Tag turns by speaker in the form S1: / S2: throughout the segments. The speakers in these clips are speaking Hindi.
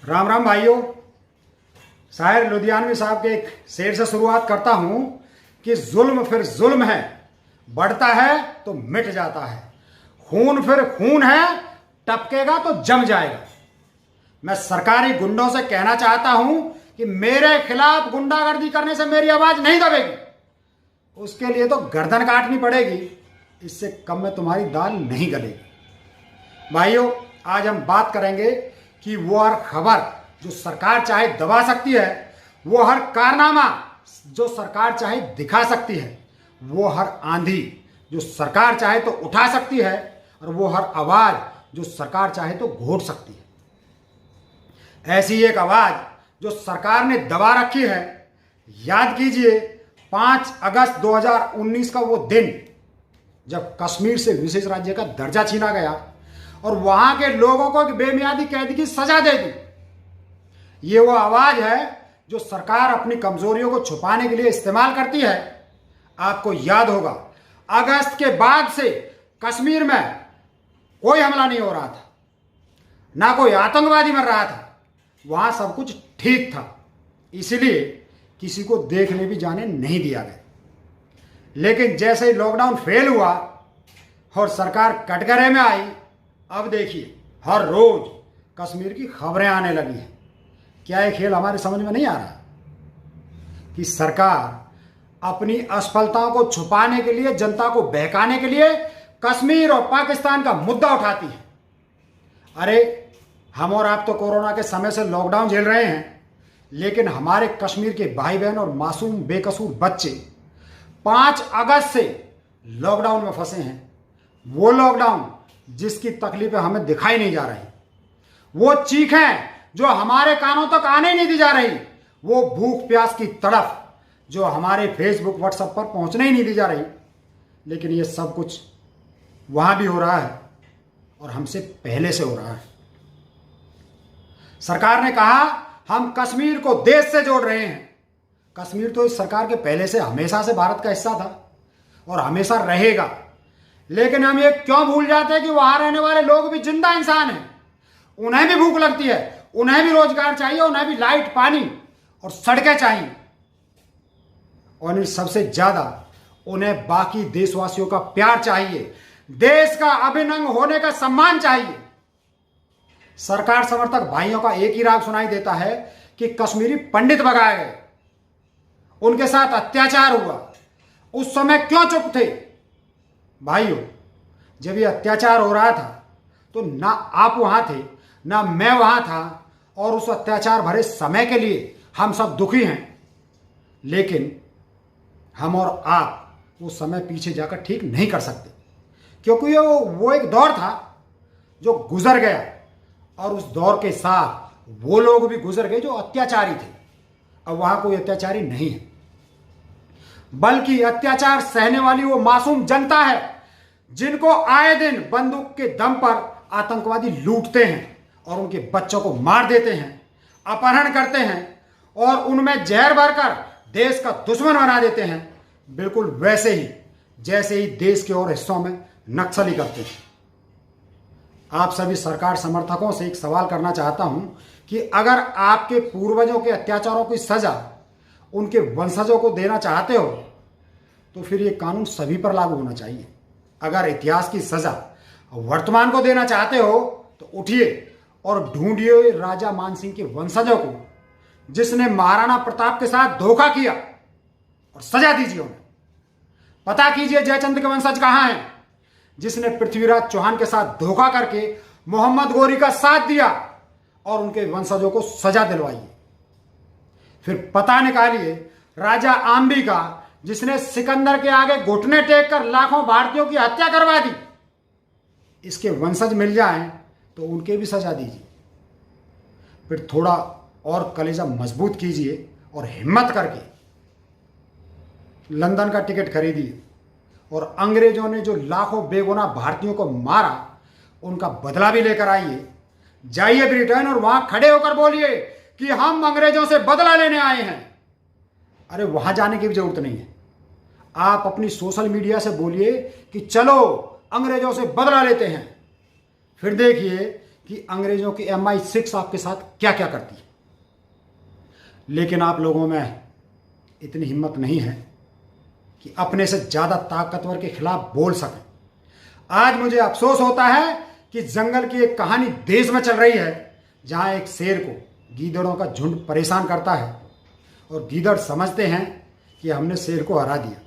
S1: राम राम भाइयों। शायर लुधियानवी साहब के एक शेर से शुरुआत करता हूं कि जुल्म फिर जुल्म है, बढ़ता है तो मिट जाता है। खून फिर खून है, टपकेगा तो जम जाएगा। मैं सरकारी गुंडों से कहना चाहता हूं कि मेरे खिलाफ गुंडागर्दी करने से मेरी आवाज नहीं दबेगी। उसके लिए तो गर्दन काटनी पड़ेगी, इससे कम में तुम्हारी दाल नहीं गलेगी। भाइयों, आज हम बात करेंगे कि वो हर खबर जो सरकार चाहे दबा सकती है, वो हर कारनामा जो सरकार चाहे दिखा सकती है, वो हर आंधी जो सरकार चाहे तो उठा सकती है, और वो हर आवाज जो सरकार चाहे तो घोट सकती है। ऐसी एक आवाज जो सरकार ने दबा रखी है। याद कीजिए 5 अगस्त 2019 का वो दिन जब कश्मीर से विशेष राज्य का दर्जा छीना गया और वहां के लोगों को एक बेमियादी कैद की सजा दे दी। ये वो आवाज है जो सरकार अपनी कमजोरियों को छुपाने के लिए इस्तेमाल करती है। आपको याद होगा, अगस्त के बाद से कश्मीर में कोई हमला नहीं हो रहा था, ना कोई आतंकवादी मर रहा था, वहां सब कुछ ठीक था, इसलिए किसी को देखने भी जाने नहीं दिया गया। लेकिन जैसे ही लॉकडाउन फेल हुआ और सरकार कटघरे में आई, अब देखिए हर रोज कश्मीर की खबरें आने लगी हैं। क्या ये खेल हमारे समझ में नहीं आ रहा कि सरकार अपनी असफलताओं को छुपाने के लिए, जनता को बहकाने के लिए कश्मीर और पाकिस्तान का मुद्दा उठाती है। अरे, हम और आप तो कोरोना के समय से लॉकडाउन झेल रहे हैं, लेकिन हमारे कश्मीर के भाई बहन और मासूम बेकसूर बच्चे 5 अगस्त से लॉकडाउन में फंसे हैं। वो लॉकडाउन जिसकी तकलीफें हमें दिखाई नहीं जा रही, वो चीखें जो हमारे कानों तक आने नहीं दी जा रही, वो भूख प्यास की तड़फ जो हमारे फेसबुक व्हाट्सएप पर पहुंचने ही नहीं दी जा रही। लेकिन ये सब कुछ वहां भी हो रहा है और हमसे पहले से हो रहा है। सरकार ने कहा हम कश्मीर को देश से जोड़ रहे हैं। कश्मीर तो इस सरकार के पहले से हमेशा से भारत का हिस्सा था और हमेशा रहेगा। लेकिन हम ये क्यों भूल जाते हैं कि वहां रहने वाले लोग भी जिंदा इंसान हैं। उन्हें भी भूख लगती है, उन्हें भी रोजगार चाहिए, उन्हें भी लाइट, पानी और सड़कें चाहिए, और इन सबसे ज्यादा उन्हें बाकी देशवासियों का प्यार चाहिए, देश का अभिन्न अंग होने का सम्मान चाहिए। सरकार समर्थक भाइयों का एक ही राग सुनाई देता है कि कश्मीरी पंडित भगाए गए, उनके साथ अत्याचार हुआ। उस समय क्यों चुप थे? भाइयों, जब ये अत्याचार हो रहा था तो ना आप वहां थे, ना मैं वहां था, और उस अत्याचार भरे समय के लिए हम सब दुखी हैं। लेकिन हम और आप वो समय पीछे जाकर ठीक नहीं कर सकते, क्योंकि वो एक दौर था जो गुजर गया, और उस दौर के साथ वो लोग भी गुजर गए जो अत्याचारी थे। अब वहां कोई अत्याचारी नहीं है, बल्कि अत्याचार सहने वाली वो मासूम जनता है जिनको आए दिन बंदूक के दम पर आतंकवादी लूटते हैं और उनके बच्चों को मार देते हैं, अपहरण करते हैं और उनमें जहर भरकर देश का दुश्मन बना देते हैं, बिल्कुल वैसे ही जैसे ही देश के और हिस्सों में नक्सली करते हैं। आप सभी सरकार समर्थकों से एक सवाल करना चाहता हूं कि अगर आपके पूर्वजों के अत्याचारों की सजा उनके वंशजों को देना चाहते हो तो फिर ये कानून सभी पर लागू होना चाहिए। अगर इतिहास की सजा वर्तमान को देना चाहते हो तो उठिए और ढूंढिए राजा मानसिंह के वंशजों को जिसने महाराणा प्रताप के साथ धोखा किया, और सजा दीजिए उन्हें। पता कीजिए जयचंद के वंशज कहां हैं जिसने पृथ्वीराज चौहान के साथ धोखा करके मोहम्मद गोरी का साथ दिया, और उनके वंशजों को सजा दिलवाइए। फिर पता निकालिए राजा आम्बी का जिसने सिकंदर के आगे घुटने टेक कर लाखों भारतीयों की हत्या करवा दी। इसके वंशज मिल जाएं तो उनके भी सजा दीजिए। फिर थोड़ा और कलेजा मजबूत कीजिए और हिम्मत करके लंदन का टिकट खरीदिए और अंग्रेजों ने जो लाखों बेगुनाह भारतीयों को मारा उनका बदला भी लेकर आइए। जाइए ब्रिटेन और वहां खड़े होकर बोलिए कि हम अंग्रेजों से बदला लेने आए हैं। अरे, वहां जाने की भी जरूरत नहीं है। आप अपनी सोशल मीडिया से बोलिए कि चलो अंग्रेजों से बदला लेते हैं। फिर देखिए कि अंग्रेजों की MI6 आपके साथ क्या क्या करती है, लेकिन आप लोगों में इतनी हिम्मत नहीं है कि अपने से ज़्यादा ताकतवर के खिलाफ बोल सकें। आज मुझे अफसोस होता है कि जंगल की एक कहानी देश में चल रही है, जहां एक शेर को गीदड़ों का झुंड परेशान करता है और गीदड़ समझते हैं कि हमने शेर को हरा दिया,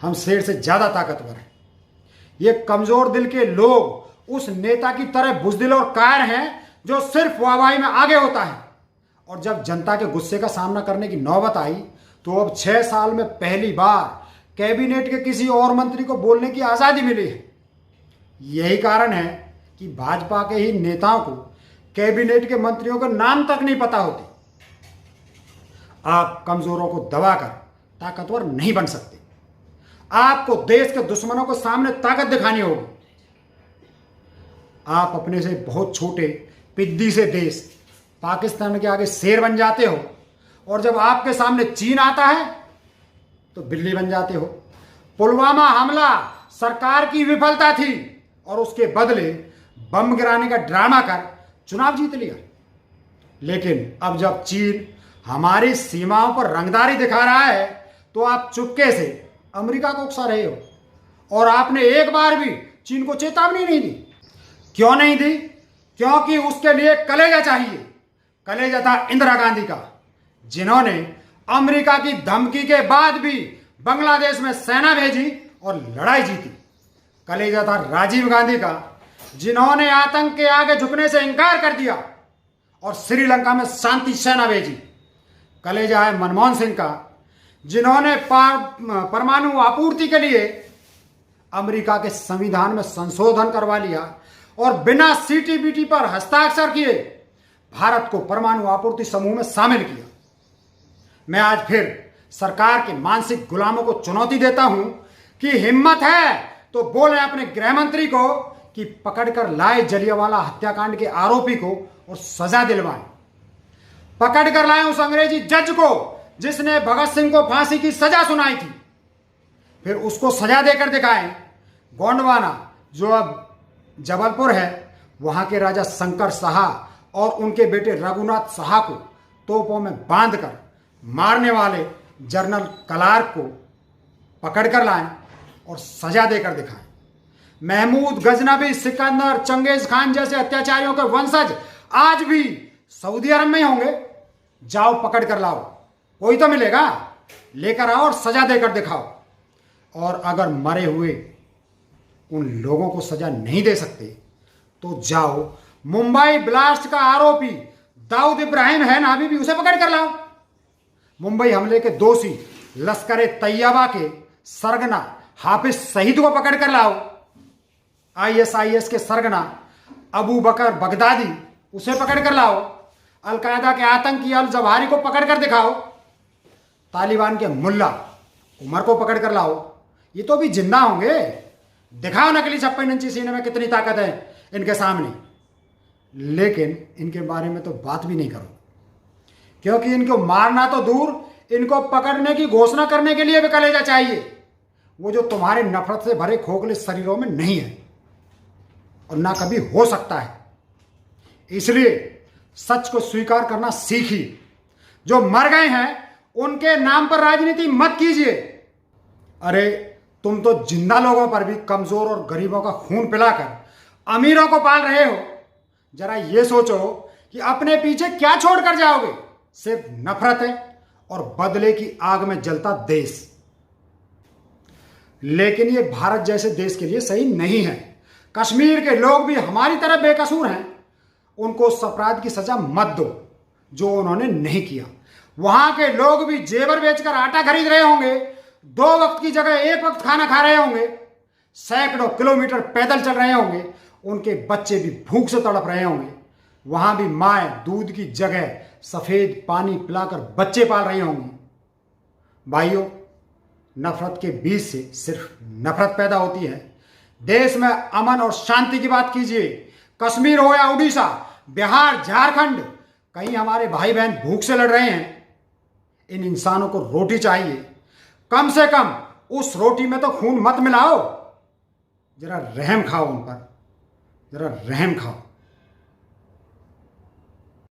S1: हम शेर से ज़्यादा ताकतवर हैं। ये कमज़ोर दिल के लोग उस नेता की तरह बुज़दिल और कायर हैं जो सिर्फ वाहवाही में आगे होता है, और जब जनता के गुस्से का सामना करने की नौबत आई तो अब 6 साल में पहली बार कैबिनेट के किसी और मंत्री को बोलने की आज़ादी मिली है। यही कारण है कि भाजपा के ही नेताओं को कैबिनेट के मंत्रियों के नाम तक नहीं पता होते। आप कमजोरों को दबाकर ताकतवर नहीं बन सकते। आपको देश के दुश्मनों को सामने ताकत दिखानी होगी। आप अपने से बहुत छोटे पिद्दी से देश पाकिस्तान के आगे शेर बन जाते हो, और जब आपके सामने चीन आता है तो बिल्ली बन जाते हो। पुलवामा हमला सरकार की विफलता थी और उसके बदले बम गिराने का ड्रामा कर चुनाव जीत लिया। लेकिन अब जब चीन हमारी सीमाओं पर रंगदारी दिखा रहा है तो आप चुपके से अमेरिका को उकसा रहे हो, और आपने एक बार भी चीन को चेतावनी नहीं दी। क्यों नहीं दी? क्योंकि उसके लिए कलेजा चाहिए। कलेजा था इंदिरा गांधी का, जिन्होंने अमेरिका की धमकी के बाद भी बांग्लादेश में सेना भेजी और लड़ाई जीती। कलेजा था राजीव गांधी का, जिन्होंने आतंक के आगे झुकने से इंकार कर दिया और श्रीलंका में शांति सेना भेजी। कलेजा है मनमोहन सिंह का, जिन्होंने परमाणु आपूर्ति के लिए अमेरिका के संविधान में संशोधन करवा लिया और बिना CTBT पर हस्ताक्षर किए भारत को परमाणु आपूर्ति समूह में शामिल किया। मैं आज फिर सरकार के मानसिक गुलामों को चुनौती देता हूं कि हिम्मत है तो बोले अपने गृह मंत्री को कि पकड़कर लाए जलियांवाला हत्याकांड के आरोपी को और सजा दिलवाएं। पकड़कर लाए उस अंग्रेजी जज को जिसने भगत सिंह को फांसी की सजा सुनाई थी, फिर उसको सजा देकर दिखाएं। गोंडवाना जो अब जबलपुर है, वहां के राजा शंकर शाह और उनके बेटे रघुनाथ शाह को तोपों में बांधकर मारने वाले जनरल क्लार्क को पकड़कर लाएं और सजा देकर दिखाएं। महमूद गजनबी, सिकंदर, चंगेज खान जैसे अत्याचारियों के वंशज आज भी सऊदी अरब में होंगे। जाओ पकड़ कर लाओ, कोई तो मिलेगा, लेकर आओ और सजा देकर दिखाओ। और अगर मरे हुए उन लोगों को सजा नहीं दे सकते तो जाओ मुंबई ब्लास्ट का आरोपी दाऊद इब्राहिम है ना, अभी भी उसे पकड़ कर लाओ। मुंबई हमले के दोषी लश्कर तैयबा के सरगना हाफिज सईद को पकड़ कर लाओ। ISIS के सरगना अबू बकर बगदादी, उसे पकड़ कर लाओ। अलकायदा के आतंकी अल जवाहिरी को पकड़ कर दिखाओ। तालिबान के मुल्ला उमर को पकड़ कर लाओ। ये तो भी जिंदा होंगे, दिखाओ नकली 56 इंची सीने में कितनी ताकत है इनके सामने। लेकिन इनके बारे में तो बात भी नहीं करो, क्योंकि इनको मारना तो दूर, इनको पकड़ने की घोषणा करने के लिए भी कलेजा चाहिए, वो जो तुम्हारे नफरत से भरे खोखले शरीरों में नहीं है और ना कभी हो सकता है। इसलिए सच को स्वीकार करना सीखिए। जो मर गए हैं उनके नाम पर राजनीति मत कीजिए। अरे तुम तो जिंदा लोगों पर भी कमजोर और गरीबों का खून पिलाकर अमीरों को पाल रहे हो। जरा ये सोचो कि अपने पीछे क्या छोड़ कर जाओगे? सिर्फ नफरत है और बदले की आग में जलता देश। लेकिन ये भारत जैसे देश के लिए सही नहीं है। कश्मीर के लोग भी हमारी तरह बेकसूर हैं। उनको उस अपराध की सजा मत दो जो उन्होंने नहीं किया। वहां के लोग भी जेवर बेचकर आटा खरीद रहे होंगे, 2 वक्त की जगह 1 वक्त खाना खा रहे होंगे, सैकड़ों किलोमीटर पैदल चल रहे होंगे, उनके बच्चे भी भूख से तड़प रहे होंगे। वहां भी माएँ दूध की जगह सफेद पानी पिलाकर बच्चे पाल रही होंगी। भाइयों, नफरत के बीज से सिर्फ नफरत पैदा होती है। देश में अमन और शांति की बात कीजिए। कश्मीर हो या उड़ीसा, बिहार, झारखंड, कहीं हमारे भाई बहन भूख से लड़ रहे हैं। इन इंसानों को रोटी चाहिए, कम से कम उस रोटी में तो खून मत मिलाओ। जरा रहम खाओ उन पर। जरा रहम खाओ।